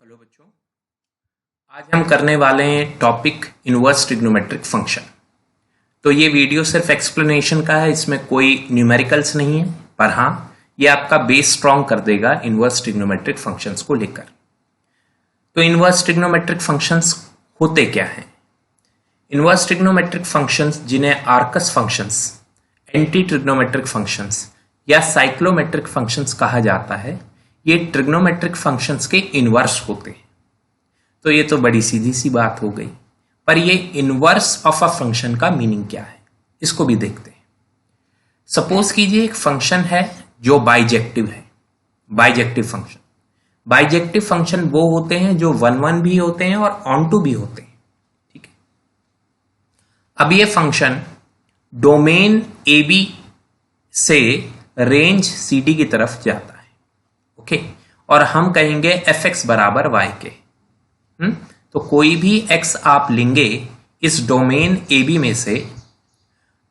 Hello बच्चों, आज हम करने वाले हैं टॉपिक इनवर्स ट्रिग्नोमेट्रिक फंक्शन। तो ये वीडियो सिर्फ एक्सप्लेनेशन का है, इसमें कोई न्यूमेरिकल्स नहीं है, पर हाँ ये आपका बेस स्ट्रॉन्ग कर देगा इनवर्स ट्रिग्नोमेट्रिक फंक्शंस को लेकर। तो इनवर्स ट्रिग्नोमेट्रिक फंक्शंस होते क्या हैं? इनवर्स ट्रिग्नोमेट्रिक फंक्शंस, जिन्हें Arcus functions, anti trigonometric functions या साइक्लोमेट्रिक फंक्शंस कहा जाता है, ये ट्रिग्नोमेट्रिक फंक्शंस के इनवर्स होते हैं। तो ये तो बड़ी सीधी सी बात हो गई, पर ये इनवर्स ऑफ अ फंक्शन का मीनिंग क्या है इसको भी देखते हैं। सपोज कीजिए एक फंक्शन है जो बाइजेक्टिव है। बाइजेक्टिव फंक्शन, बाइजेक्टिव फंक्शन वो होते हैं जो 1-1 भी होते हैं और ऑन टू भी होते हैं। ठीक है, अब ये फंक्शन डोमेन ए बी से रेंज सी डी की तरफ जाता है। ओके, और हम कहेंगे एफ एक्स बराबर वाई के। तो कोई भी एक्स आप लेंगे इस डोमेन ए बी में से,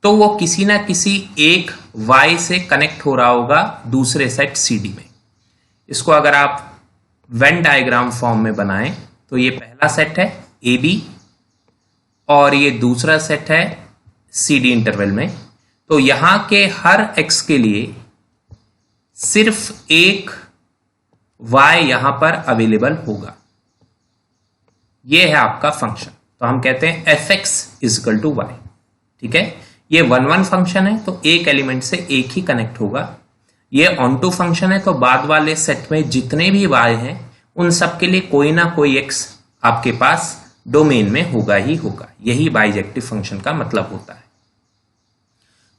तो वो किसी ना किसी एक वाई से कनेक्ट हो रहा होगा दूसरे सेट सी डी में। इसको अगर आप वेन डायग्राम फॉर्म में बनाएं तो ये पहला सेट है ए बी और ये दूसरा सेट है सी डी इंटरवल में। तो यहां के हर एक्स के लिए सिर्फ एक y यहां पर अवेलेबल होगा। यह है आपका फंक्शन, तो हम कहते हैं F X equal to Y. ठीक है, ये 1-1 फंक्शन है तो एक एलिमेंट से एक ही कनेक्ट होगा। ये ऑन टू फंक्शन है तो बाद वाले सेट में जितने भी y हैं उन सब के लिए कोई ना कोई x आपके पास डोमेन में होगा ही होगा। यही बाइजेक्टिव फंक्शन का मतलब होता है।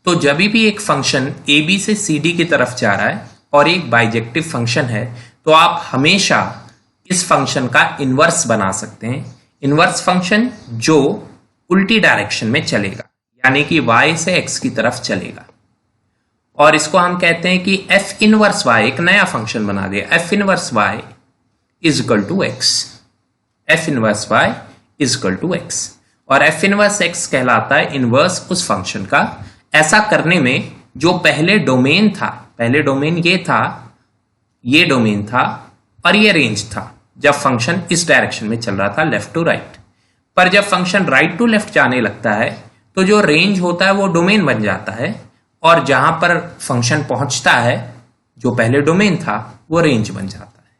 तो जब भी एक फंक्शन ए बी से सी डी की तरफ जा रहा है और एक बाइजेक्टिव फंक्शन है, तो आप हमेशा इस फंक्शन का इनवर्स बना सकते हैं। इनवर्स फंक्शन जो उल्टी डायरेक्शन में चलेगा, यानी कि y से x की तरफ चलेगा। और इसको हम कहते हैं कि f इनवर्स y, एक नया फंक्शन बना दिया, f inverse y is equal to x। f inverse y is equal to x, और f इनवर्स x कहलाता है इनवर्स उस फंक्शन का। ऐसा करने में जो पहले डोमेन था, पहले डोमेन ये डोमेन था और ये रेंज था जब फंक्शन इस डायरेक्शन में चल रहा था, लेफ्ट टू राइट। पर जब फंक्शन राइट टू लेफ्ट जाने लगता है तो जो रेंज होता है वो डोमेन बन जाता है, और जहां पर फंक्शन पहुंचता है जो पहले डोमेन था वो रेंज बन जाता है।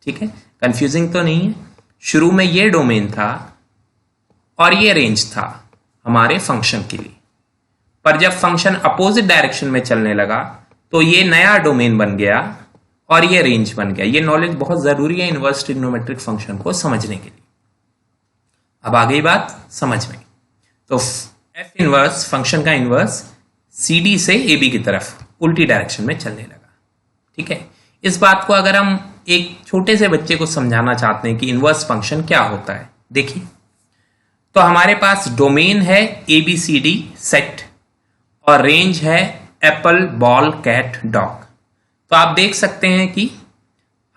ठीक है, कंफ्यूजिंग तो नहीं है? शुरू में ये डोमेन था और ये रेंज था हमारे फंक्शन के लिए, पर जब फंक्शन अपोजिट डायरेक्शन में चलने लगा तो ये नया डोमेन बन गया और ये रेंज बन गया। ये नॉलेज बहुत जरूरी है इनवर्स ट्रिग्नोमेट्रिक फंक्शन को समझने के लिए। अब आ गई बात समझ में। तो एफ इनवर्स फंक्शन का इनवर्स सी डी से ए बी की तरफ उल्टी डायरेक्शन में चलने लगा। ठीक है, इस बात को अगर हम एक छोटे से बच्चे को समझाना चाहते हैं कि इनवर्स फंक्शन क्या होता है, देखिए। तो हमारे पास डोमेन है A B C D set और रेंज है एप्पल बॉल कैट डॉग। तो आप देख सकते हैं कि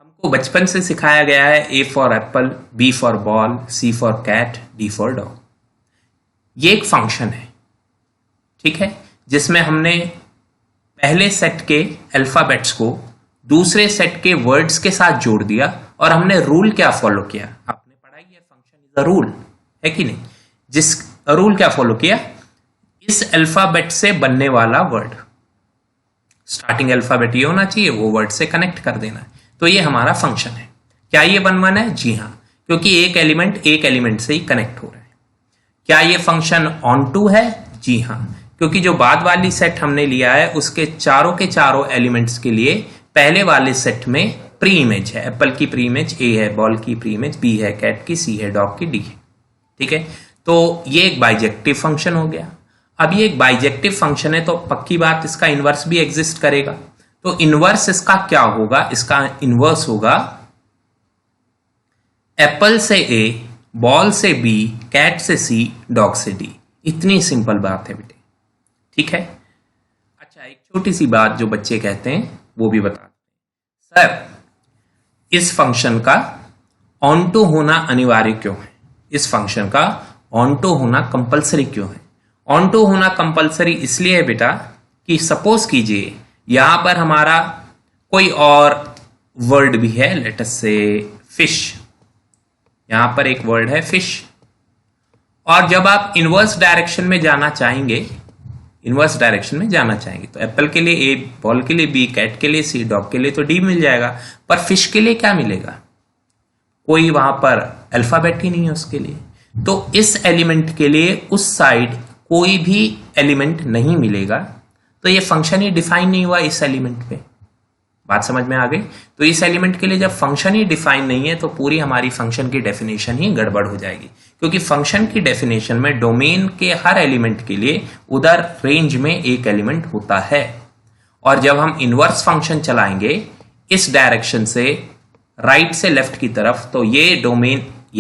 हमको बचपन से सिखाया गया है A for apple, B for ball, C for cat, D for dog. ये एक फंक्शन है, ठीक है, जिसमें हमने पहले सेट के अल्फाबेट्स को दूसरे सेट के वर्ड्स के साथ जोड़ दिया, और हमने रूल क्या फॉलो किया? आपने पढ़ा ही है, फंक्शन इज अ रूल, है कि नहीं? जिस रूल क्या फॉलो किया? इस अल्फाबेट से बनने वाला वर्ड, स्टार्टिंग अल्फाबेट ये होना चाहिए, वो वर्ड से कनेक्ट कर देना है। तो ये हमारा फंक्शन है। क्या ये 1-1 है? जी हाँ, क्योंकि एक एलिमेंट से ही कनेक्ट हो रहा है। क्या ये फंक्शन ऑन टू है? जी हाँ, क्योंकि जो बाद वाली सेट हमने लिया है उसके चारों के चारों एलिमेंट्स के लिए पहले वाले सेट में प्री इमेज है। एप्पल की प्री इमेज ए है, बॉल की प्री इमेज बी है, कैट की सी है, डॉग की डी है। ठीक है, तो ये एक बाइजेक्टिव फंक्शन हो गया। अब ये एक बाइजेक्टिव फंक्शन है तो पक्की बात इसका इनवर्स भी एग्जिस्ट करेगा। तो इनवर्स इसका क्या होगा? इसका इनवर्स होगा एप्पल से ए, बॉल से बी, कैट से सी, डॉग से डी। इतनी सिंपल बात है बेटे। ठीक है, अच्छा एक छोटी सी बात जो बच्चे कहते हैं वो भी बता दें। सर, इस फंक्शन का ऑन टू होना अनिवार्य क्यों है? इस फंक्शन का ऑन टू होना कंपलसरी क्यों है? ऑन टू होना कंपलसरी इसलिए है बेटा कि सपोज कीजिए यहां पर हमारा कोई और वर्ड भी है, लेट अस से फिश। यहां पर एक वर्ड है फिश। और जब आप इनवर्स डायरेक्शन में जाना चाहेंगे, तो एप्पल के लिए ए, बॉल के लिए बी, कैट के लिए सी, डॉग के लिए तो डी मिल जाएगा, पर फिश के लिए क्या मिलेगा? कोई वहां पर अल्फाबेट ही नहीं है उसके लिए। तो इस एलिमेंट के लिए उस साइड कोई भी एलिमेंट नहीं मिलेगा, तो ये फंक्शन ही डिफाइन नहीं हुआ इस एलिमेंट पे। बात समझ में आ गई? तो इस एलिमेंट के लिए जब फंक्शन ही डिफाइन नहीं है तो पूरी हमारी फंक्शन की डेफिनेशन ही गड़बड़ हो जाएगी, क्योंकि फंक्शन की डेफिनेशन में डोमेन के हर एलिमेंट के लिए उधर रेंज में एक एलिमेंट होता है। और जब हम इनवर्स फंक्शन चलाएंगे इस डायरेक्शन से राइट से लेफ्ट की तरफ, तो ये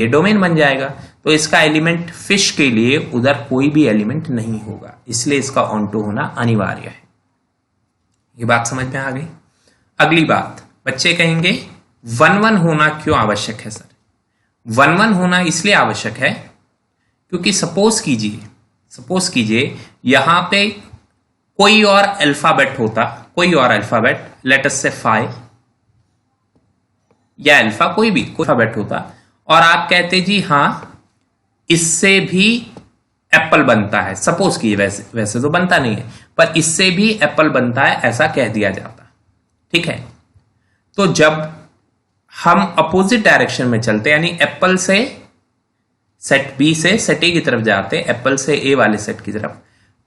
डोमेन बन जाएगा। तो इसका एलिमेंट फिश के लिए उधर कोई भी एलिमेंट नहीं होगा, इसलिए इसका ऑन टू होना अनिवार्य है। ये बात समझ में आ गई? अगली बात, बच्चे कहेंगे 1-1 होना क्यों आवश्यक है सर? 1-1 होना इसलिए आवश्यक है क्योंकि सपोज कीजिए यहां पे कोई और अल्फाबेट होता, लेट अस से फाइ या अल्फा, कोई अल्फाबेट होता, और आप कहते जी हां इससे भी एप्पल बनता है। सपोज कीजिए, वैसे तो बनता नहीं है, पर इससे भी एप्पल बनता है, ऐसा कह दिया जाता। ठीक है, तो जब हम अपोजिट डायरेक्शन में चलते, यानी एप्पल से सेट बी से सेट ए की तरफ जाते, एप्पल से ए वाले सेट की तरफ,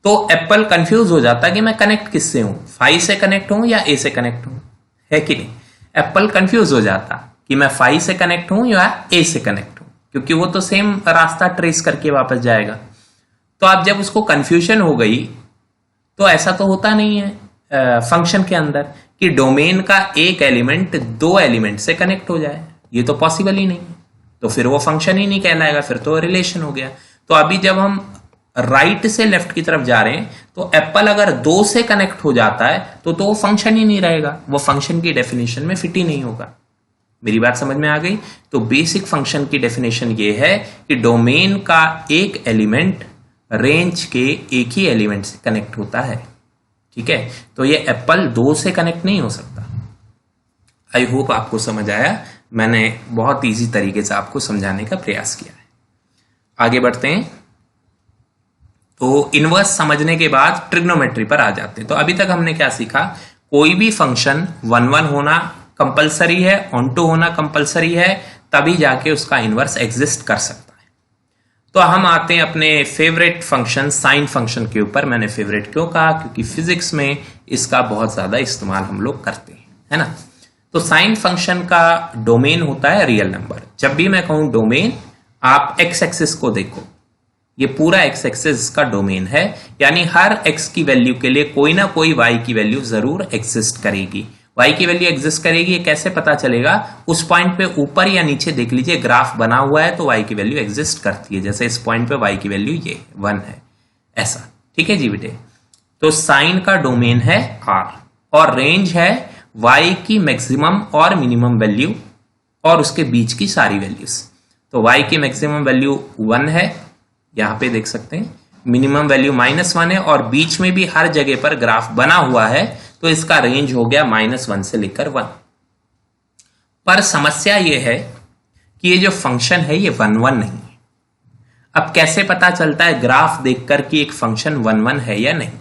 तो एप्पल कंफ्यूज हो जाता कि मैं कनेक्ट किससे हूं, फाइ से कनेक्ट हूं या ए से कनेक्ट हूं, है कि नहीं? एप्पल कंफ्यूज हो जाता कि मैं फाइ से कनेक्ट हूं या ए से कनेक्ट हूं, क्योंकि वो तो सेम रास्ता ट्रेस करके वापस जाएगा। तो अब जब उसको कंफ्यूजन हो गई, तो ऐसा तो होता नहीं है फंक्शन के अंदर कि डोमेन का एक एलिमेंट दो एलिमेंट से कनेक्ट हो जाए, ये तो पॉसिबल ही नहीं है। तो फिर वो फंक्शन ही नहीं कहलाएगा, फिर तो रिलेशन हो गया। तो अभी जब हम राइट से लेफ्ट की तरफ जा रहे हैं, तो एप्पल अगर 2 से कनेक्ट हो जाता है तो वो फंक्शन ही नहीं रहेगा, वो फंक्शन की डेफिनेशन में फिट ही नहीं होगा। मेरी बात समझ में आ गई? तो बेसिक फंक्शन की डेफिनेशन ये है कि डोमेन का एक एलिमेंट रेंज के एक ही एलिमेंट से कनेक्ट होता है। ठीक है, तो ये एप्पल 2 से कनेक्ट नहीं हो सकता। आई होप आपको समझ आया, मैंने बहुत इजी तरीके से आपको समझाने का प्रयास किया है। आगे बढ़ते हैं। तो इनवर्स समझने के बाद ट्रिग्नोमेट्री पर आ जाते हैं। तो अभी तक हमने क्या सीखा? कोई भी फंक्शन 1-1 होना कंपलसरी है, ऑन टू होना कंपलसरी है, तभी जाके उसका इनवर्स एग्जिस्ट कर सकता है। तो हम आते हैं अपने फेवरेट फंक्शन साइन फंक्शन के ऊपर। मैंने फेवरेट क्यों कहा? क्योंकि फिजिक्स में इसका बहुत ज्यादा इस्तेमाल हम लोग करते हैं, है ना। तो साइन फंक्शन का डोमेन होता है रियल नंबर। जब भी मैं कहूं डोमेन, आप एक्स एक्सिस को देखो, ये पूरा एक्स एक्सिस का डोमेन है, यानी हर एक्स की वैल्यू के लिए कोई ना कोई वाई की वैल्यू जरूर एग्जिस्ट करेगी। वाई की वैल्यू एग्जिस्ट करेगी, ये कैसे पता चलेगा? उस पॉइंट पे ऊपर या नीचे देख लीजिए, ग्राफ बना हुआ है तो वाई की वैल्यू एग्जिस्ट करती है। जैसे इस पॉइंट पे वाई की वैल्यू ये 1 है, ऐसा। ठीक है जी बेटे। तो साइन का डोमेन है R और रेंज है y की मैक्सिमम और मिनिमम वैल्यू और उसके बीच की सारी वैल्यूज। तो y की मैक्सिमम वैल्यू 1 है, यहां पे देख सकते हैं, मिनिमम वैल्यू -1 है, और बीच में भी हर जगह पर ग्राफ बना हुआ है, तो इसका रेंज हो गया -1 से लेकर 1। पर समस्या यह है कि ये जो फंक्शन है ये 1-1 नहीं है। अब कैसे पता चलता है ग्राफ देखकर कि एक फंक्शन 1-1 है या नहीं?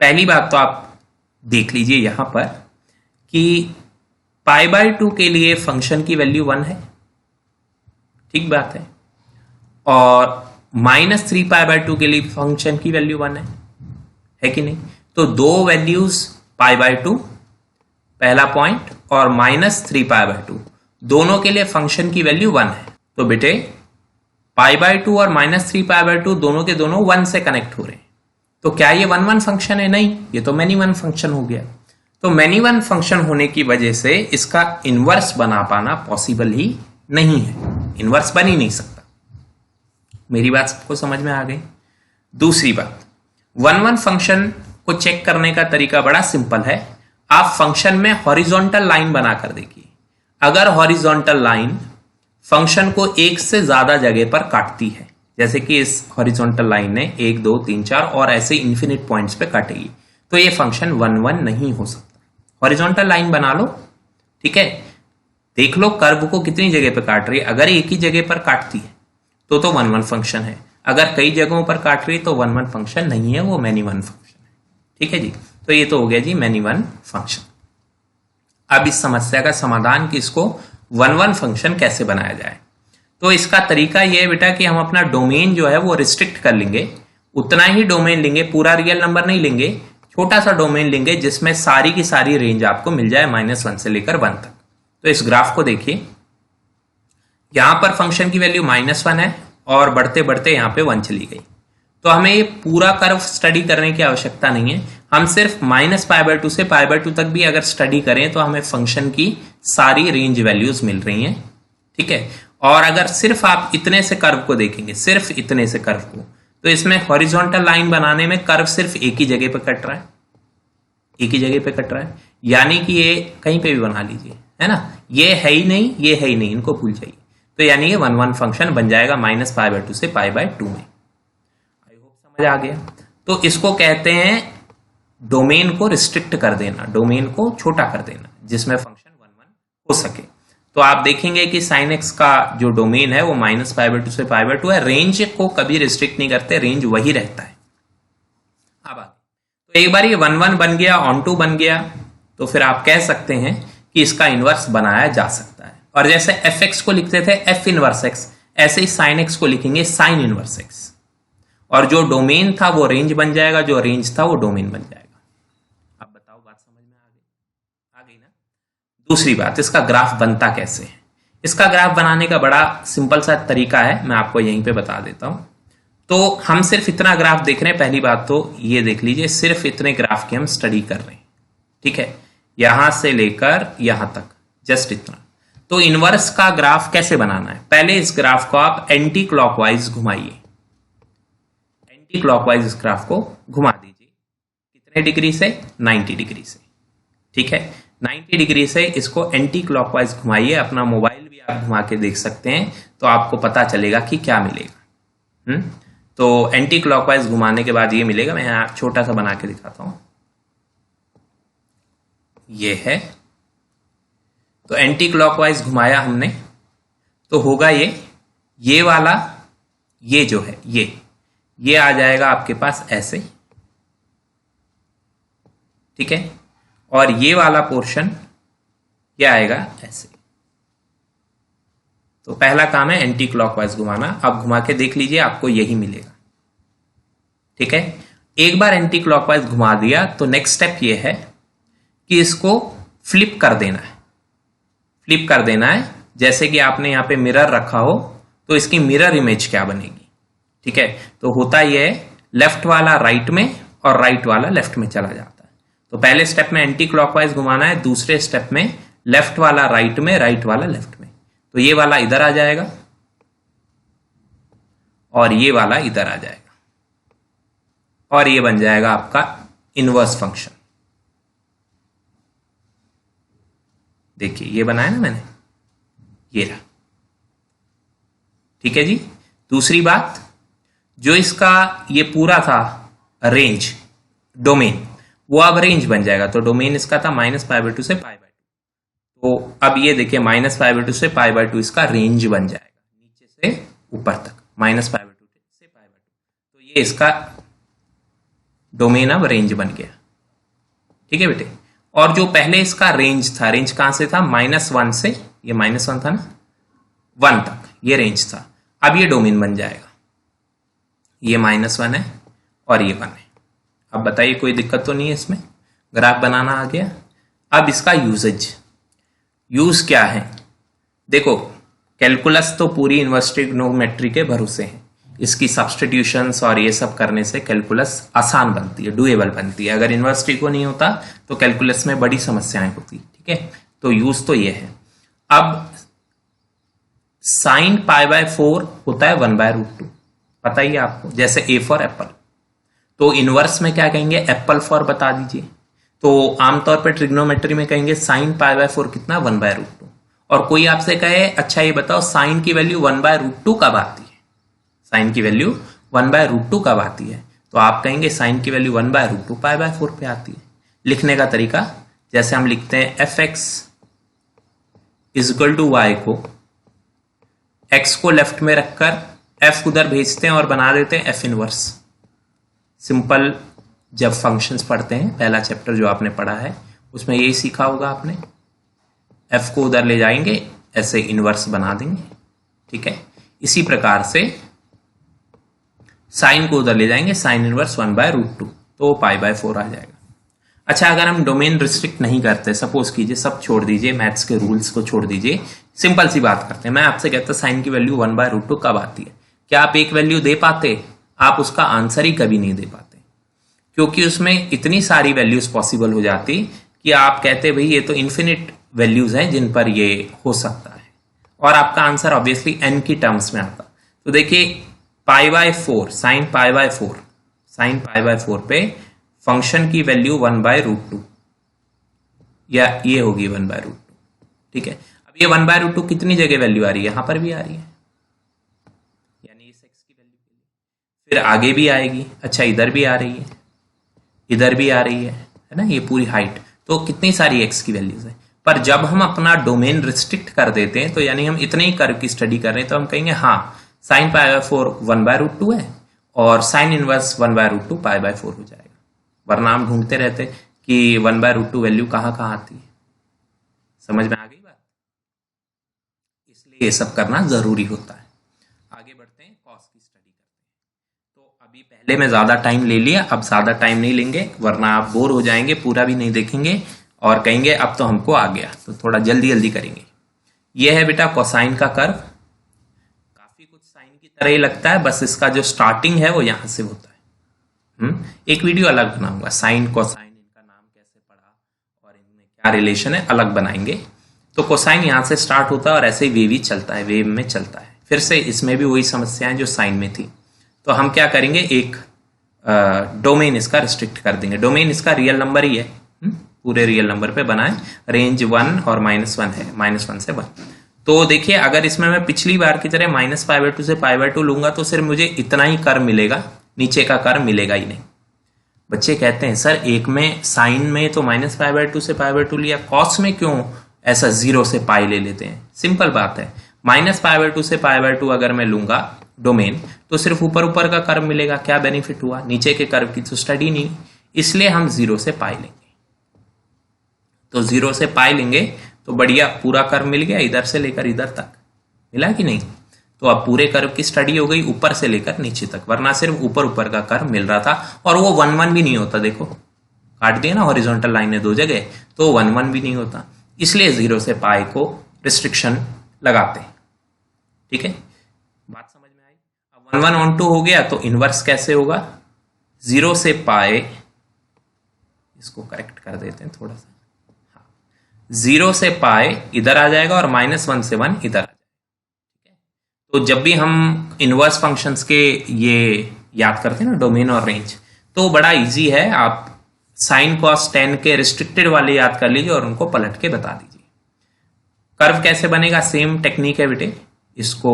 पहली बात तो आप देख लीजिए यहां पर कि π/2 के लिए फंक्शन की वैल्यू 1 है, ठीक बात है, और -3π/2 के लिए फंक्शन की वैल्यू 1 है कि नहीं? तो दो वैल्यूज π/2 पहला पॉइंट और -3π/2 दोनों के लिए फंक्शन की वैल्यू 1 है। तो बेटे π/2 और -3π/2 दोनों के दोनों 1 से कनेक्ट हो रहे हैं, तो क्या ये 1-1 फंक्शन है? नहीं, ये तो मैनी वन फंक्शन हो गया। तो मैनी वन फंक्शन होने की वजह से इसका इनवर्स बना पाना पॉसिबल ही नहीं है, इनवर्स बन ही नहीं सकता। मेरी बात सबको समझ में आ गई? दूसरी बात, 1-1 फंक्शन को चेक करने का तरीका बड़ा सिंपल है। आप फंक्शन में हॉरिजॉन्टल लाइन बनाकर देखिए। अगर हॉरिजॉन्टल लाइन फंक्शन को एक से ज्यादा जगह पर काटती है, जैसे कि इस हॉरिजॉन्टल लाइन ने 1, 2, 3, 4 और ऐसे इन्फिनिट पॉइंट्स पे काटेगी, तो ये फंक्शन 1-1 नहीं हो सकता। हॉरिजॉन्टल लाइन बना लो, ठीक है। देख लो कर्व को कितनी जगह पे काट रही है। अगर एक ही जगह पर काटती है तो वन वन फंक्शन है, अगर कई जगहों पर काट रही है तो वन वन फंक्शन नहीं है, वो मैनी वन फंक्शन है। ठीक है जी, तो ये तो हो गया जी मैनी वन फंक्शन। अब इस समस्या का समाधान कि इसको वन वन फंक्शन कैसे बनाया जाए, तो इसका तरीका यह है बेटा कि हम अपना डोमेन जो है वो रिस्ट्रिक्ट कर लेंगे, उतना ही डोमेन लेंगे, पूरा रियल नंबर नहीं लेंगे, छोटा सा डोमेन लेंगे जिसमें सारी की सारी रेंज आपको मिल जाए -1 से लेकर 1 तक। तो इस ग्राफ को देखिए, यहां पर फंक्शन की वैल्यू -1 है और बढ़ते बढ़ते यहां पे 1 चली गई। तो हमें ये पूरा कर्व स्टडी करने की आवश्यकता नहीं है, हम सिर्फ -π/2 से π/2 तक भी अगर स्टडी करें तो हमें फंक्शन की सारी रेंज वैल्यूज मिल रही हैं। ठीक है, और अगर सिर्फ आप इतने से कर्व को देखेंगे, सिर्फ इतने से कर्व को, तो इसमें हॉरिजॉन्टल लाइन बनाने में कर्व सिर्फ एक ही जगह पे कट रहा है, एक ही जगह पे कट रहा है, यानी कि ये कहीं पे भी बना लीजिए, है ना, ये है ही नहीं, ये है ही नहीं, इनको भूल जाइए। तो यानी ये वन वन फंक्शन बन जाएगा -π/2 से π/2 में। आई होप समझ आ गया। तो इसको कहते हैं डोमेन को रिस्ट्रिक्ट कर देना, डोमेन को छोटा कर देना जिसमें फंक्शन वन वन हो सके। तो आप देखेंगे कि sin x का जो डोमेन है वो -π/2 से π/2 है, रेंज को कभी रिस्ट्रिक्ट नहीं करते, रेंज वही रहता है। अब आगे, तो एक बार ये 1 1 बन गया, ऑन टू बन गया, तो फिर आप कह सकते हैं कि इसका इनवर्स बनाया जा सकता है। और जैसे fx को लिखते थे f इनवर्स x, ऐसे ही sin x को लिखेंगे sin इनवर्स x, और जो डोमेन था वो रेंज बन जाएगा, जो रेंज था वो डोमेन बन जाएगा। अब बताओ बात समझ में आ गई ना। दूसरी बात, इसका ग्राफ बनता कैसे है। इसका ग्राफ बनाने का बड़ा सिंपल सा तरीका है, मैं आपको यहीं पे बता देता हूं। तो हम सिर्फ इतना ग्राफ देख रहे हैं, पहली बात तो ये देख लीजिए, सिर्फ इतने ग्राफ की हम स्टडी कर रहे हैं। ठीक है, यहां से लेकर यहां तक, जस्ट इतना। तो इनवर्स का ग्राफ कैसे बनाना है, पहले इस ग्राफ को आप एंटी क्लॉकवाइज घुमाइए, एंटी क्लॉकवाइज इस ग्राफ को घुमा दीजिए। कितने डिग्री से? 90 डिग्री से। ठीक है, 90 डिग्री से इसको एंटी क्लॉकवाइज घुमाइए, अपना मोबाइल भी आप घुमा के देख सकते हैं, तो आपको पता चलेगा कि क्या मिलेगा। तो एंटी क्लॉकवाइज घुमाने के बाद ये मिलेगा, मैं यहां छोटा सा बना के दिखाता हूं, ये है। तो एंटी क्लॉकवाइज घुमाया हमने, तो होगा ये वाला, ये जो है ये आ जाएगा आपके पास ऐसे। ठीक है, और ये वाला पोर्शन ये आएगा ऐसे। तो पहला काम है एंटी क्लॉकवाइज घुमाना, आप घुमा के देख लीजिए, आपको यही मिलेगा। ठीक है, एक बार एंटी क्लॉकवाइज घुमा दिया तो नेक्स्ट स्टेप ये है कि इसको फ्लिप कर देना है, फ्लिप कर देना है। जैसे कि आपने यहां पे मिरर रखा हो, तो इसकी मिरर इमेज क्या बनेगी। ठीक है, तो होता यह है, लेफ्ट वाला राइट में और राइट वाला लेफ्ट में चला जाता है। तो पहले स्टेप में एंटी क्लॉकवाइज घुमाना है, दूसरे स्टेप में लेफ्ट वाला राइट में, राइट वाला लेफ्ट में। तो ये वाला इधर आ जाएगा और ये वाला इधर आ जाएगा, और ये बन जाएगा आपका इनवर्स फंक्शन। देखिए ये बनाया ना मैंने, ये रहा। ठीक है जी। दूसरी बात, जो इसका ये पूरा था रेंज, डोमेन, वो अब रेंज बन जाएगा। तो डोमेन इसका था -π/2 से π/2, तो अब ये देखिए -π/2 से π/2 इसका रेंज बन जाएगा, नीचे से ऊपर तक -π/2 से π/2। तो ये इसका डोमेन अब रेंज बन गया। ठीक है बेटे, और जो पहले इसका रेंज था, रेंज कहां से था, -1 से, ये -1 था ना, 1 तक ये रेंज था। अब ये डोमेन बन जाएगा, ये -1 है और ये 1 है। अब बताइए कोई दिक्कत तो नहीं है इसमें, ग्राफ बनाना आ गया। अब इसका यूज क्या है। देखो कैलकुलस तो पूरी इनवर्स ट्रिग्नोमेट्री के भरोसे है, इसकी सब्स्टिट्यूशंस और ये सब करने से कैलकुलस आसान बनती है, डुएबल बनती है। अगर इनवर्स ट्रिगो नहीं होता तो कैलकुलस में बड़ी समस्याएं होती। ठीक है, तो यूज तो ये है। अब sin π/4 होता है 1/√2, पता ही है आपको, जैसे A फॉर एप्पल। तो इनवर्स में क्या कहेंगे, एप्पल फॉर बता दीजिए। तो आमतौर पर ट्रिग्नोमेट्री में कहेंगे sin π/4 कितना, 1/√2। और कोई आपसे कहे अच्छा ये बताओ साइन की वैल्यू 1/√2 कब आती है, साइन की वैल्यू 1/√2 कब आती है, तो आप कहेंगे साइन की वैल्यू 1/√2 π/4 पे आती है। लिखने का तरीका, जैसे हम लिखते हैं fx इजकल टू वाई को x को लेफ्ट में रखकर f उधर भेजते हैं और बना देते हैं f इनवर्स। सिंपल जब फंक्शंस पढ़ते हैं, पहला चैप्टर जो आपने पढ़ा है उसमें यही सीखा होगा आपने, f को उधर ले जाएंगे, ऐसे इनवर्स बना देंगे, ठीक है। इसी प्रकार से साइन को उधर ले जाएंगे, साइन इनवर्स 1/√2, तो π/4 आ जाएगा। अच्छा, अगर हम डोमेन रिस्ट्रिक्ट नहीं करते, सपोज कीजिए, सब छोड़ दीजिए, मैथ्स के रूल्स को छोड़ दीजिए, सिंपल सी बात करते हैं। मैं आपसे कहता साइन की वैल्यू 1/√2 कब आती है? क्या आप एक वैल्यू दे पाते? आप उसका आंसर ही कभी नहीं दे पाते, क्योंकि उसमें इतनी सारी वैल्यूज पॉसिबल हो जाती कि आप कहते भाई ये तो इन्फिनिट वैल्यूज हैं जिन पर ये हो सकता है, और आपका आंसर ऑब्वियसली n की टर्म्स में आता। तो देखिए π/4, साइन π/4 पे फंक्शन की वैल्यू 1/√2, या ये होगी 1/√2, ठीक है। अब ये 1/√2 कितनी जगह वैल्यू आ रही है? यहां पर भी आ रही है, यानी इस x की वैल्यू के लिए, फिर आगे भी आएगी। अच्छा, इधर भी आ रही है, इधर भी आ रही है ना, ये पूरी हाइट, तो कितनी सारी x की वैल्यूज है। पर जब हम अपना डोमेन रिस्ट्रिक्ट कर देते हैं, तो यानी हम इतने ही कर्व की स्टडी कर रहे हैं, तो हम कहेंगे हाँ साइन π/4 1/√2 है और साइन इनवर्स 1/√2 π/4 हो जाएगा। वरना हम ढूंढते रहते कि 1/√2 वैल्यू कहाँ कहाँ आती है। समझ में आ गई बात? इसलिए ये सब करना जरूरी होता है। आगे बढ़ते हैं, कॉस की स्टडी करते हैं। तो अभी पहले में ज्यादा टाइम ले लिया, अब ज्यादा टाइम नहीं लेंगे, वरना आप बोर हो जाएंगे, पूरा भी नहीं देखेंगे और कहेंगे अब तो हमको आ गया। तो थोड़ा जल्दी जल्दी करेंगे। यह है बेटा कोसाइन का कर्व, काफी कुछ साइन की तरह ही लगता है, बस इसका जो स्टार्टिंग है वो यहां से होता है। एक वीडियो अलग बनाऊंगा, साइन कोसाइन इनका नाम कैसे पड़ा और इनमें क्या रिलेशन है, अलग बनाएंगे। तो कोसाइन यहां से स्टार्ट होता है और ऐसे ही वेव ही चलता है, वेव में चलता है। फिर से इसमें भी वही समस्याएं जो साइन में थी। तो हम क्या करेंगे, एक डोमेन इसका रिस्ट्रिक्ट कर देंगे। डोमेन इसका रियल नंबर ही है, पूरे रियल नंबर पे बनाए, रेंज 1 और -1 है, -1 से 1। तो देखिए, अगर इसमें मैं पिछली बार की तरह -π/2 से π/2 लूंगा तो सिर्फ मुझे इतना ही कर्व मिलेगा, नीचे का कर्व मिलेगा ही नहीं। बच्चे कहते हैं सर एक में साइन में तो -π/2 से π/2 लिया, कॉस में क्यों ऐसा 0 से पाई ले लेते हैं? सिंपल बात है, -π/2 से π/2 अगर मैं लूंगा डोमेन, तो सिर्फ ऊपर ऊपर का कर्व मिलेगा, क्या बेनिफिट हुआ? नीचे के कर्व की तो स्टडी नहीं, इसलिए हम 0 से पाई लेंगे। तो 0 से पाई लेंगे तो बढ़िया पूरा कर्व मिल गया, इधर से लेकर इधर तक मिला कि नहीं। तो अब पूरे कर्व की स्टडी हो गई ऊपर से लेकर नीचे तक, वरना सिर्फ ऊपर ऊपर का कर्व मिल रहा था और वो 1-1 भी नहीं होता। देखो काट दिया ना हॉरिजॉन्टल लाइन ने 2 जगह, तो 1-1 भी नहीं होता, इसलिए 0 से पाई को रिस्ट्रिक्शन लगाते हैं। ठीक है, बात समझ में आई? अब 1-1 हो गया तो इनवर्स कैसे होगा? 0 से पाई, इसको करेक्ट कर देते हैं थोड़ा सा, 0 से पाई इधर आ जाएगा और -1 से 1 इधर आ जाएगा। ठीक है, तो जब भी हम इनवर्स फंक्शंस के ये याद करते हैं ना, डोमेन और रेंज, तो बड़ा इजी है। आप साइन कॉस टेन के रिस्ट्रिक्टेड वाले याद कर लीजिए और उनको पलट के बता दीजिए। कर्व कैसे बनेगा? सेम टेक्निक है बेटे, इसको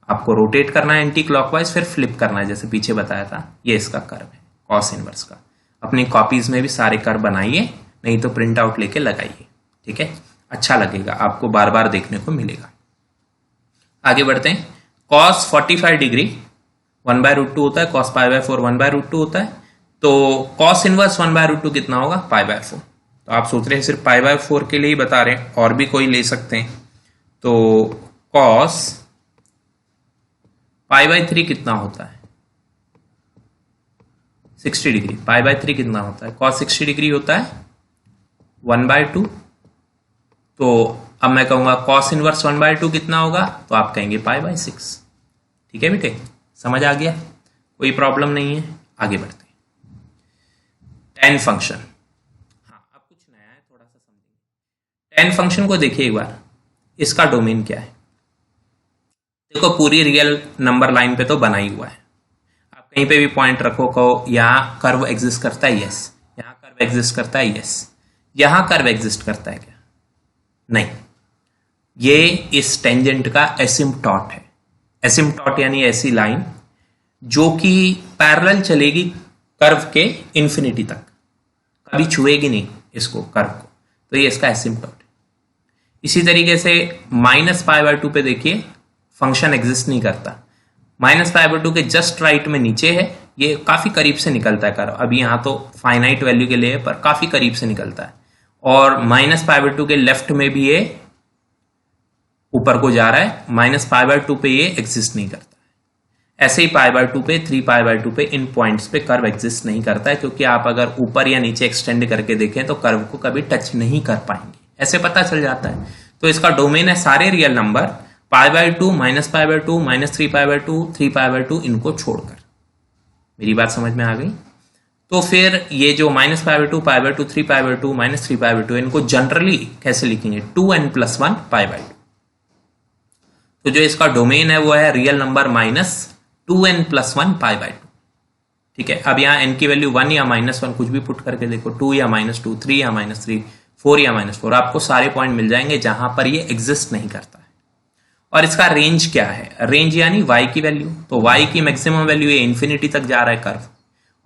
आपको रोटेट करना है एंटी क्लॉकवाइज, फिर फ्लिप करना है, जैसे पीछे बताया था। ये इसका कर्व है कॉस इनवर्स का। अपनी कॉपीज में भी सारे कर्व बनाइए, नहीं तो प्रिंट आउट लेके लगाइए। ठीक है, अच्छा लगेगा, आपको बार बार देखने को मिलेगा। आगे बढ़ते हैं। कॉस 45 डिग्री 1/√2 होता है, कॉस π/4 1/√2 होता है। तो कॉस इनवर्स 1/√2 कितना होगा? π/4। तो आप सोच रहे हैं सिर्फ π/4 के लिए ही बता रहे हैं, और भी कोई ले सकते हैं। तो कॉस π/3 कितना होता है? 60 डिग्री। π/3 कितना होता है? कॉस 60 डिग्री होता है 1/2। तो अब मैं कहूंगा कॉस इनवर्स 1/2 कितना होगा? तो आप कहेंगे π/6। ठीक है बेटे, समझ आ गया? कोई प्रॉब्लम नहीं है। आगे बढ़ते हैं। टेन फंक्शन, हाँ अब कुछ नया है, थोड़ा सा समझेंगे। टेन फंक्शन को देखिए एक बार, इसका डोमेन क्या है? देखो पूरी रियल नंबर लाइन पे तो बना ही हुआ है। आप कहीं पे भी पॉइंट रखो, कहो यहाँ कर्व एग्जिस्ट करता है, यस। यहाँ कर्व एग्जिस्ट करता है, यस। यहाँ कर्व एग्जिस्ट करता है क्या? नहीं। ये इस टेंजेंट का एसिम्पटॉट है। एसिम्पटॉट यानी ऐसी लाइन जो कि पैरेलल चलेगी कर्व के इंफिनिटी तक, कभी छुएगी नहीं इसको, कर्व को। तो ये इसका एसिम्पटॉट है। इसी तरीके से -π/2 पे देखिए फंक्शन एग्जिस्ट नहीं करता। -π/2 के जस्ट राइट में नीचे है, ये काफी करीब से निकलता है कर्व। अभी यहाँ तो फाइनाइट वैल्यू के लिए है, पर काफी करीब से निकलता है। और -π/2 के लेफ्ट में भी ये ऊपर को जा रहा है, -π/2 पे ये एग्जिस्ट नहीं करता है। ऐसे ही π/2 पे, 3π/2 पे इन पॉइंट्स पे कर्व एग्जिस्ट नहीं करता है, क्योंकि आप अगर ऊपर या नीचे एक्सटेंड करके देखें तो कर्व को कभी टच नहीं कर पाएंगे, ऐसे पता चल जाता है। तो इसका डोमेन है सारे रियल नंबर π/2, -π/2, -3π/2, 3π/2 इनको छोड़कर। मेरी बात समझ में आ गई? तो फिर ये जो -π/2, π/2, 3π/2, -3π/2 इनको जनरली कैसे लिखेंगे? 2n+1 π/2। तो जो इसका डोमेन है वो है रियल नंबर -2n+1 π/2। ठीक है, अब यहाँ n की वैल्यू 1 या -1 कुछ भी पुट करके देखो, 2 या -2, 3 या -3, 4 या -4, आपको सारे पॉइंट मिल जाएंगे जहां पर ये एग्जिस्ट नहीं करता है। और इसका रेंज क्या है? रेंज यानी y की वैल्यू। तो y की मैक्सिमम वैल्यू ये इन्फिनिटी तक जा रहा है कर्व,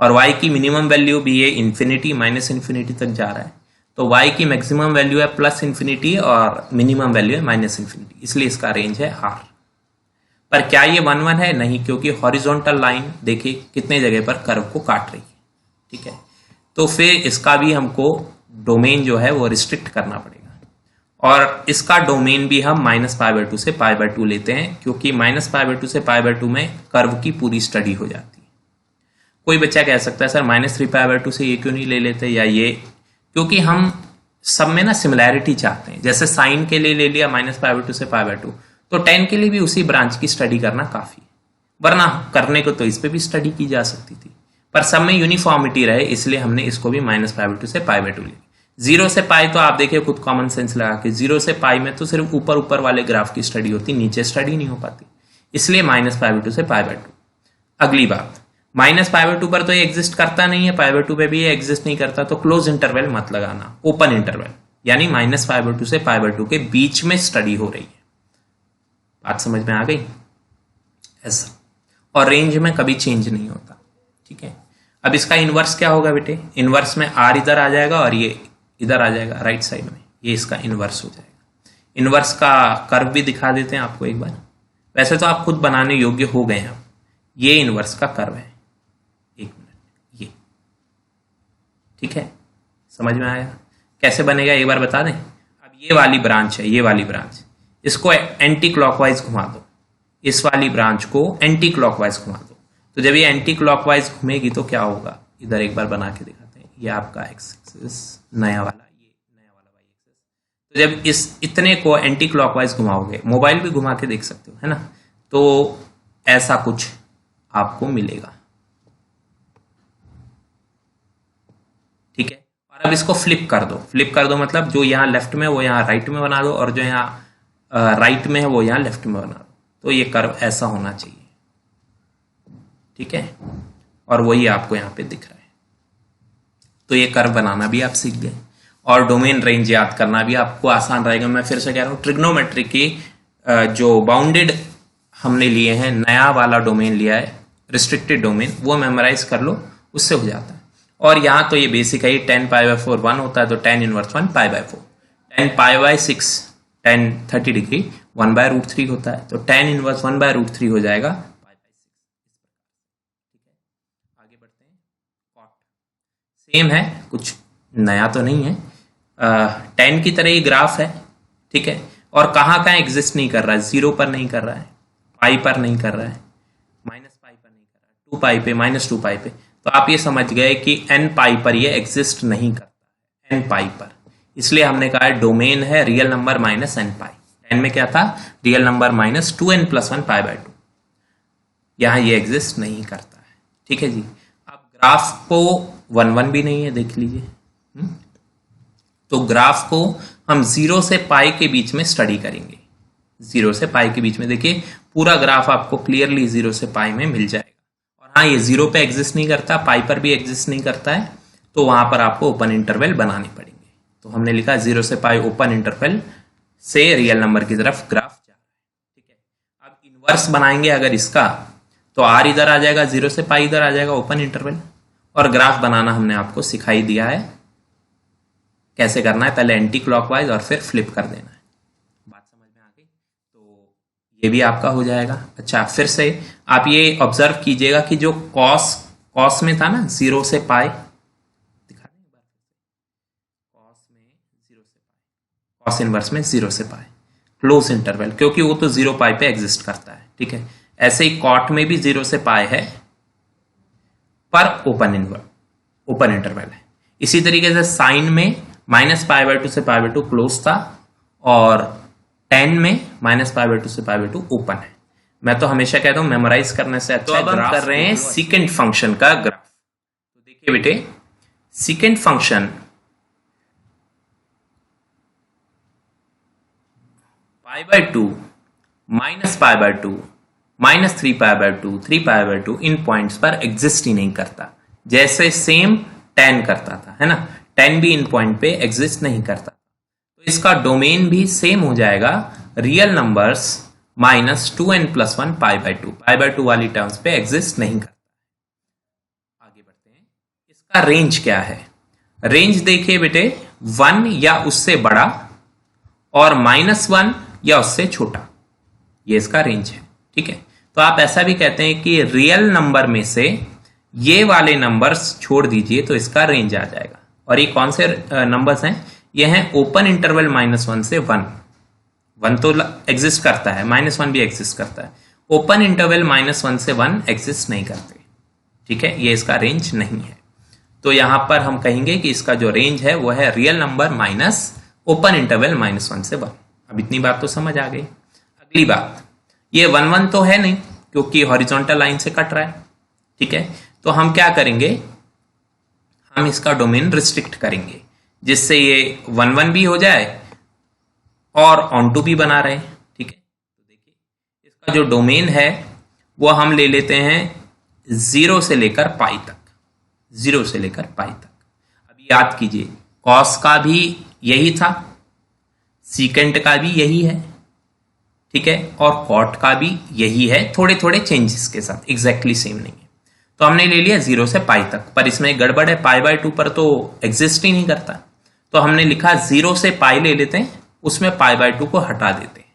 और y की मिनिमम वैल्यू भी ये इन्फिनिटी -इन्फिनिटी तक जा रहा है। तो y की मैक्सिमम वैल्यू है +∞ और मिनिमम वैल्यू है -∞, इसलिए इसका रेंज है r। पर क्या ये 1 1 है? नहीं, क्योंकि हॉरिजॉन्टल लाइन देखिए कितने जगह पर कर्व को काट रही है। ठीक है, तो फिर इसका भी हमको डोमेन जो है वो रिस्ट्रिक्ट करना पड़ेगा, और इसका डोमेन भी हम -π/2 से π/2 लेते हैं, क्योंकि -π/2 से π/2 में कर्व की पूरी स्टडी हो जाती है। कोई बच्चा कह सकता है सर -3π/2 से ये क्यों नहीं ले लेते, या ये, क्योंकि हम सब में ना सिमिलैरिटी चाहते हैं। जैसे साइन के लिए ले लिया -π/2 से π/2, तो tan के लिए भी उसी ब्रांच की स्टडी करना काफी है, वरना करने को तो इस पे भी स्टडी की जा सकती थी, पर सब में यूनिफॉर्मिटी रहे इसलिए हमने इसको भी -π/2 से π/2 लिया। 0 से पाई तो आप देखिए खुद कॉमन सेंस लगा के, 0 से पाई में तो सिर्फ ऊपर ऊपर वाले ग्राफ की स्टडी होती, नीचे स्टडी नहीं हो पाती, इसलिए -π/2 से π/2। अगली बात, -π/2 पर तो ये एग्जिस्ट करता नहीं है, π/2 पे भी ये एग्जिस्ट नहीं करता, तो क्लोज इंटरवल मत लगाना, ओपन इंटरवल, यानी -π/2 से π/2 के बीच में स्टडी हो रही है। बात समझ में आ गई? ऐसा, और रेंज में कभी चेंज नहीं होता। ठीक है, अब इसका इनवर्स क्या होगा बेटे? इनवर्स में r इधर आ जाएगा और ये इधर आ जाएगा राइट साइड में, ये इसका इनवर्स हो जाएगा। इनवर्स का कर्व भी दिखा देते हैं आपको एक बार, वैसे तो आप खुद बनाने योग्य हो गए हैं। ये इनवर्स का कर्व है, एक मिनट, ये ठीक है, समझ में आया? कैसे बनेगा एक बार बता दें। अब ये वाली ब्रांच है, ये वाली ब्रांच, इसको एंटी क्लॉकवाइज घुमा दो, इस वाली ब्रांच को एंटी क्लॉकवाइज घुमा दो। तो जब ये एंटी क्लॉकवाइज घूमेगी तो क्या होगा? इधर एक बार बना के दिखाते हैं, ये आपका एक्स एक्सिस, नया वाला, ये नया वाला वाई एक्सिस। तो जब इस इतने को एंटी क्लॉकवाइज घुमाओगे, मोबाइल भी घुमा के देख सकते हो, है ना, तो ऐसा कुछ आपको मिलेगा। ठीक है, और अब इसको फ्लिप कर दो। फ्लिप कर दो मतलब जो यहाँ लेफ्ट में वो यहाँ राइट में बना दो, और जो यहाँ राइट में है वो यहाँ लेफ्ट में बना दो, तो ये कर्व ऐसा होना चाहिए। ठीक है, और वही आपको यहाँ पे दिख रहा है। तो ये कर्व बनाना भी आप सीख गए, और डोमेन रेंज याद करना भी आपको आसान रहेगा। मैं फिर से कह रहा हूँ, ट्रिग्नोमेट्री की जो बाउंडेड हमने लिए हैं, नया वाला डोमेन लिया है, रिस्ट्रिक्टेड डोमेन, वो मेमोराइज कर लो, उससे हो जाता है। और यहाँ तो ये बेसिक है, 10π/4 1 होता है, तो tan इनवर्स 1 π/4, 10π/6 tan 30 डिग्री 1/√3 होता है, तो tan इनवर्स 1/√3 हो जाएगा π/6। ठीक है, आगे बढ़ते हैं। कॉट सेम है, कुछ नया तो नहीं है, tan की तरह ही ग्राफ है। ठीक है, और कहाँ कहाँ एग्जिस्ट नहीं कर रहा है? 0 पर नहीं कर रहा है, पाई पर नहीं कर रहा है, -π पर नहीं कर रहा है, 2π पे, -2π पे। तो आप ये समझ गए कि n π पर ये एग्जिस्ट नहीं करता है, n π पर, इसलिए हमने कहा डोमेन है रियल नंबर -nπ। n में क्या था? रियल नंबर -2n+1 π/2, यहां ये एग्जिस्ट नहीं करता है। ठीक है जी, अब ग्राफ को 1 1 भी नहीं है, देख लीजिए। तो ग्राफ को हम 0 से पाई के बीच में स्टडी करेंगे, 0 से पाई के बीच में। देखिए पूरा ग्राफ आपको क्लियरली 0 से पाई में मिल जाएगा। और हाँ, ये 0 पे एग्जिस्ट नहीं करता, पाई पर भी एग्जिस्ट नहीं करता है, तो वहां पर आपको ओपन इंटरवल बनाने पड़ेंगे। तो हमने लिखा 0 से पाई ओपन इंटरवल से रियल नंबर की तरफ ग्राफ जा रहा है। ठीक है, अब इनवर्स बनाएंगे अगर इसका, तो r इधर आ जाएगा, 0 से पाई इधर आ जाएगा, ओपन इंटरवल। और ग्राफ बनाना हमने आपको सिखाई दिया है, कैसे करना है, पहले एंटी क्लॉकवाइज और फिर फ्लिप कर देना है। गई, तो ये भी आपका हो जाएगा। अच्छा, फिर से आप ये ऑब्जर्व कीजिएगा कि जो कॉस में था ना 0 से पाई, दिखा दें एक बार, कॉस इनवर्स में 0 से पाई क्लोज इंटरवल, क्योंकि वो तो 0 पाई पे एग्जिस्ट करता है, ठीक है। ऐसे ही कॉट में भी 0 से पाई है पर ओपन इंटरवल है। इसी तरीके से साइन में -π/2 से π/2 क्लोज था, और tan में -π/2 से π/2 ओपन है। मैं तो हमेशा कहता हूं मेमोराइज करने से अच्छा। तो अब हम कर रहे हैं सीकेंट फंक्शन का ग्राफ। तो देखिए बेटे, सीकेंट फंक्शन π/2 -π/2 -3π/2 3π/2 इन पॉइंट्स पर एग्जिस्ट ही नहीं करता, जैसे सेम tan करता था, है ना। tan भी इन पॉइंट पे एग्जिस्ट नहीं करता, तो इसका डोमेन भी सेम हो जाएगा रियल नंबर्स -2n+1 π/2 π/2 वाली टर्म्स पे एग्जिस्ट नहीं करता। आगे बढ़ते हैं, इसका रेंज क्या है। रेंज देखिए बेटे, 1 या उससे बड़ा और -1 या उससे छोटा, ये इसका रेंज है, ठीक है। तो आप ऐसा भी कहते हैं कि रियल नंबर में से ये वाले नंबर्स छोड़ दीजिए तो इसका रेंज आ जाएगा। और ये कौन से नंबर्स हैं, ये हैं ओपन इंटरवल -1 से 1 तो एग्जिस्ट करता है, -1 भी एग्जिस्ट करता है। ओपन इंटरवल -1 से 1 एग्जिस्ट नहीं करते, ठीक है, ये इसका रेंज नहीं है। तो यहां पर हम कहेंगे कि इसका जो रेंज है वो है real number minus open interval -1 से 1। अब इतनी बात तो समझ आ गई। अगली बात, ये 1 1 तो है नहीं क्योंकि हॉरिजॉन्टल लाइन से कट रहा है, ठीक है। तो हम क्या करेंगे, हम इसका डोमेन रिस्ट्रिक्ट करेंगे जिससे ये 1 1 भी हो जाए और ऑन टू भी बना रहे, ठीक है। तो देखिए, इसका जो डोमेन है वो हम ले लेते हैं 0 से लेकर पाई तक, 0 से लेकर पाई तक। अब याद कीजिए, कॉस का भी यही था, सीकेंट का भी यही है, ठीक है, और कॉट का भी यही है, थोड़े थोड़े चेंजेस के साथ, एग्जैक्टली सेम नहीं है। तो हमने ले लिया 0 से पाई तक, पर इसमें गड़बड़ है, π/2 पर तो एग्जिस्ट ही नहीं करता। तो हमने लिखा 0 से पाई ले लेते हैं, उसमें π/2 को हटा देते हैं।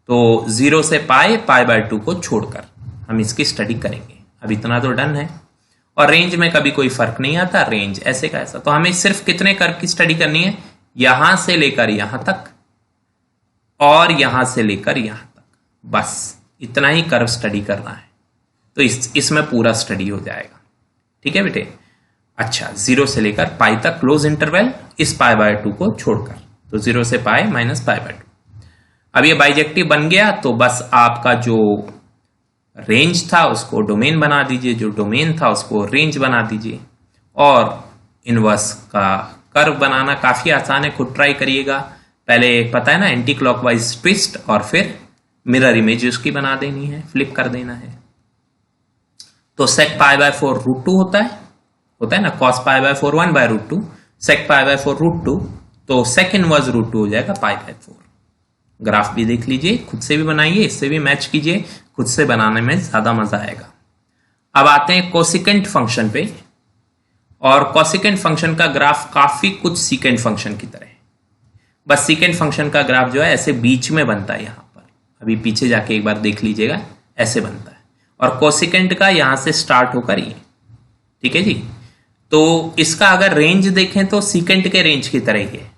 तो 0 से पाई π/2 को छोड़कर हम इसकी स्टडी करेंगे। अब इतना तो डन है, और रेंज में कभी कोई फर्क नहीं आता, रेंज ऐसे का ऐसा। तो हमें सिर्फ कितने कर्व की स्टडी करनी है, यहां से लेकर यहां तक और यहां से लेकर यहां तक, बस इतना ही कर्व स्टडी करना है। तो इसमें पूरा स्टडी हो जाएगा, ठीक है बेटे। अच्छा, 0 से लेकर पाई तक क्लोज इंटरवल, इस π/2 को छोड़कर, तो 0 से पाई -π/2। अब ये बाइजेक्टिव बन गया, तो बस आपका जो रेंज था उसको डोमेन बना दीजिए, जो डोमेन था उसको रेंज बना दीजिए। और इनवर्स का कर्व बनाना काफी आसान है, खुद ट्राई करिएगा। पहले पता है ना, एंटी क्लॉकवाइज ट्विस्ट और फिर मिरर इमेज उसकी बना देनी है, फ्लिप कर देना है। तो sec π/4 √2 होता है ना, cos π/4 1/√2, sec π/4 √2, तो sec इनवर्स √2 हो जाएगा π/4। ग्राफ भी देख लीजिए, खुद से भी बनाइए, इससे भी मैच कीजिए, खुद से बनाने में ज्यादा मजा आएगा। अब आते हैं कोसिकेंट फंक्शन पे, और कोसिकेंट फंक्शन का ग्राफ काफी कुछ सीकेंट फंक्शन की तरह है, बस सीकेंट फंक्शन का ग्राफ जो है ऐसे बीच में बनता है। यहां पर अभी पीछे जाके एक बार देख लीजिएगा, ऐसे बनता है, और कोसिकेंट का यहां से स्टार्ट होकर ये, ठीक है जी। तो इसका अगर रेंज देखें तो सीकेंट के रेंज की तरह ही है,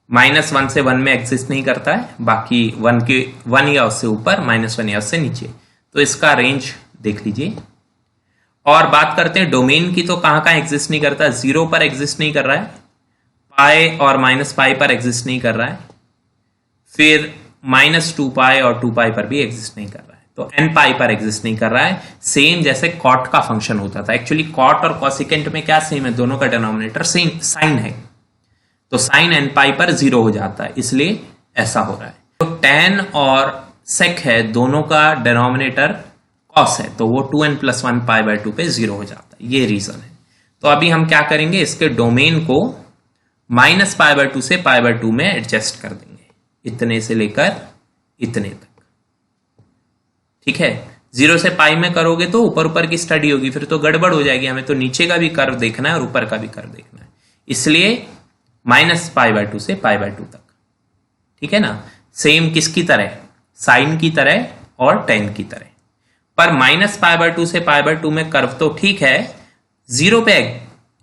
-1 से 1 में एग्जिस्ट नहीं करता है, बाकी 1 या उससे ऊपर, -1 या उससे नीचे। तो इसका रेंज देख लीजिए। और बात करते हैं डोमेन की, तो कहां कहां एग्जिस्ट नहीं करता, 0 पर एग्जिस्ट नहीं कर रहा है, पाई और -π पर एग्जिस्ट नहीं कर रहा है, फिर -2π और 2π पर भी एग्जिस्ट नहीं कर रहा है, तो nπ पर एग्जिस्ट नहीं कर रहा है। सेम जैसे कॉट का फंक्शन होता था। एक्चुअली कॉट और कॉसिकेंट में क्या सेम है, दोनों का डिनोमिनेटर सेम साइन है, तो साइन nπ पर 0 हो जाता है, इसलिए ऐसा हो रहा है। तो tan और sec है, दोनों का डिनोमिनेटर cos है, तो वो 2n+1 π/2 पे 0 हो जाता है, ये रीजन है। तो अभी हम क्या करेंगे, इसके डोमेन को -π/2 से π/2 में एडजस्ट कर देंगे, इतने से लेकर इतने तक, ठीक है। 0 से पाई में करोगे तो ऊपर ऊपर की स्टडी होगी, फिर तो गड़बड़ हो जाएगी, हमें तो नीचे का भी कर्व देखना है और ऊपर का भी कर्व देखना है, इसलिए -π/2 से π/2 तक, ठीक है ना। सेम किसकी तरह, साइन की तरह और टेन की तरह। पर -π/2 से π/2 में कर्व तो ठीक है, 0 पे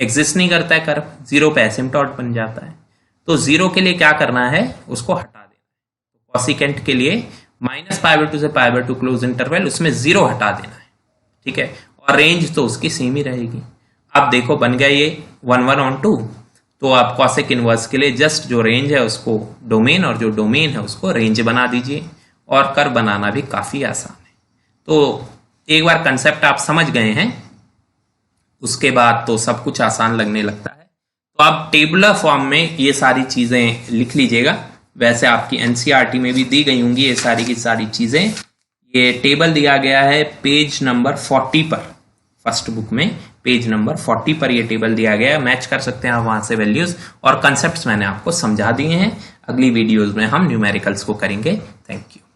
एग्जिस्ट नहीं करता है कर्व, 0 पे एसिम्पटोट बन जाता है। तो 0 के लिए क्या करना है, उसको हटा देना है। कॉसिकेंट के लिए -π/2 से π/2 क्लोज इंटरवल, उसमें 0 हटा देना है, ठीक है। और रेंज तो उसकी सेम ही रहेगी। अब देखो बन गया ये 1/1/2। तो आप कॉसेक इनवर्स के लिए जस्ट जो रेंज है उसको डोमेन और जो डोमेन है उसको रेंज बना दीजिए, और कर्व बनाना भी काफी आसान है। तो एक बार कंसेप्ट आप समझ गए हैं, उसके बाद तो सब कुछ आसान लगने लगता है। तो आप टेबुलर फॉर्म में ये सारी चीजें लिख लीजिएगा। वैसे आपकी एनसीईआरटी में भी दी गई होंगी ये सारी की सारी चीजें। ये टेबल दिया गया है पेज नंबर 40 पर, फर्स्ट बुक में पेज नंबर 40 पर ये टेबल दिया गया है। मैच कर सकते हैं आप वहां से वैल्यूज, और कंसेप्ट्स मैंने आपको समझा दिए हैं। अगली वीडियोज में हम न्यूमेरिकल्स को करेंगे। Thank you.